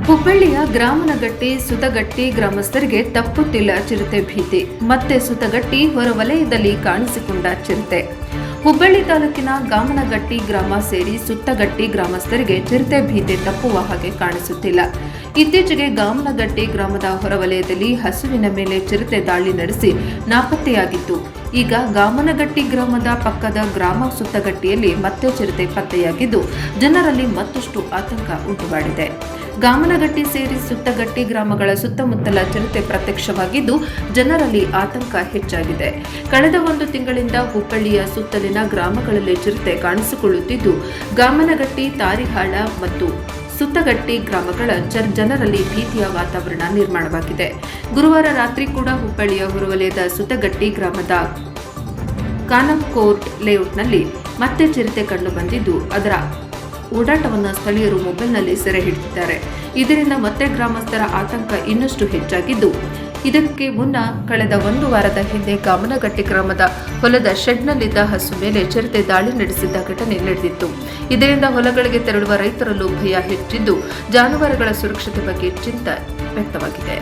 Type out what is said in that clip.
ಹುಬ್ಬಳ್ಳಿಯ ಗ್ರಾಮನಗಟ್ಟಿ ಸುತಗಟ್ಟಿ ಗ್ರಾಮಸ್ಥರಿಗೆ ತಪ್ಪುತ್ತಿಲ್ಲ ಚಿರತೆ ಭೀತಿ. ಮತ್ತೆ ಸುತಗಟ್ಟಿ ಹೊರವಲಯದಲ್ಲಿ ಕಾಣಿಸಿಕೊಂಡ ಚಿರತೆ. ಹುಬ್ಬಳ್ಳಿ ತಾಲೂಕಿನ ಗಾಮನಗಟ್ಟಿ ಗ್ರಾಮ ಸೇರಿ ಸುತ್ತಗಟ್ಟಿ ಗ್ರಾಮಸ್ಥರಿಗೆ ಚಿರತೆ ಭೀತಿ ತಪ್ಪುವ ಹಾಗೆ ಕಾಣಿಸುತ್ತಿಲ್ಲ. ಇತ್ತೀಚೆಗೆ ಗಾಮನಗಟ್ಟಿ ಗ್ರಾಮದ ಹೊರವಲಯದಲ್ಲಿ ಹಸುವಿನ ಮೇಲೆ ಚಿರತೆ ದಾಳಿ ನಡೆಸಿ ನಾಪತ್ತೆಯಾಗಿತ್ತು. ಈಗ ಗಾಮನಗಟ್ಟಿ ಗ್ರಾಮದ ಪಕ್ಕದ ಗ್ರಾಮ ಸುತ್ತಗಟ್ಟಿಯಲ್ಲಿ ಮತ್ತೆ ಚಿರತೆ ಪತ್ತೆಯಾಗಿದ್ದು ಜನರಲ್ಲಿ ಮತ್ತಷ್ಟು ಆತಂಕ ಉಂಟುಮಾಡಿದೆ. ಗಾಮನಗಟ್ಟಿ ಸೇರಿ ಸುತ್ತಗಟ್ಟಿ ಗ್ರಾಮಗಳ ಸುತ್ತಮುತ್ತಲ ಚಿರತೆ ಪ್ರತ್ಯಕ್ಷವಾಗಿದ್ದು ಜನರಲ್ಲಿ ಆತಂಕ ಹೆಚ್ಚಾಗಿದೆ. ಕಳೆದ 1 ತಿಂಗಳಿಂದ ಹುಬ್ಬಳ್ಳಿಯ ಸುತ್ತಲಿನ ಗ್ರಾಮಗಳಲ್ಲಿ ಚಿರತೆ ಕಾಣಿಸಿಕೊಳ್ಳುತ್ತಿದ್ದು ಗಾಮನಗಟ್ಟಿ, ತಾರಿಹಾಳ ಮತ್ತು ಸುತ್ತಗಟ್ಟಿ ಗ್ರಾಮಗಳ ಜನರಲ್ಲಿ ಭೀತಿಯ ವಾತಾವರಣ ನಿರ್ಮಾಣವಾಗಿದೆ. ಗುರುವಾರ ರಾತ್ರಿ ಕೂಡ ಹುಬ್ಬಳ್ಳಿಯ ಹೊರವಲಯದ ಸುತ್ತಗಟ್ಟಿ ಗ್ರಾಮದ ಕಾನಕೋರ್ಟ್ ಲೇಔಟ್ನಲ್ಲಿ ಮತ್ತೆ ಚಿರತೆ ಕಂಡು ಬಂದಿದ್ದು ಅದರ ಓಡಾಟವನ್ನು ಸ್ಥಳೀಯರು ಮೊಬೈಲ್ನಲ್ಲಿ ಸೆರೆ ಹಿಡಿದಿದ್ದಾರೆ. ಇದರಿಂದ ಮತ್ತೆ ಗ್ರಾಮಸ್ಥರ ಆತಂಕ ಇನ್ನಷ್ಟು ಹೆಚ್ಚಾಗಿದ್ದು, ಇದಕ್ಕೆ ಮುನ್ನ ಕಳೆದ 1 ವಾರದ ಹಿಂದೆ ಗಾಮನಗಟ್ಟಿ ಗ್ರಾಮದ ಹೊಲದ ಶೆಡ್ನಲ್ಲಿದ್ದ ಹಸು ಮೇಲೆ ಚಿರತೆ ದಾಳಿ ನಡೆಸಿದ್ದ ಘಟನೆ ನಡೆದಿತ್ತು. ಇದರಿಂದ ಹೊಲಗಳಿಗೆ ತೆರಳುವ ರೈತರಲ್ಲೂ ಭಯ ಹೆಚ್ಚಿದ್ದು ಜಾನುವಾರುಗಳ ಸುರಕ್ಷತೆ ಬಗ್ಗೆ ಚಿಂತೆ ವ್ಯಕ್ತವಾಗಿದೆ.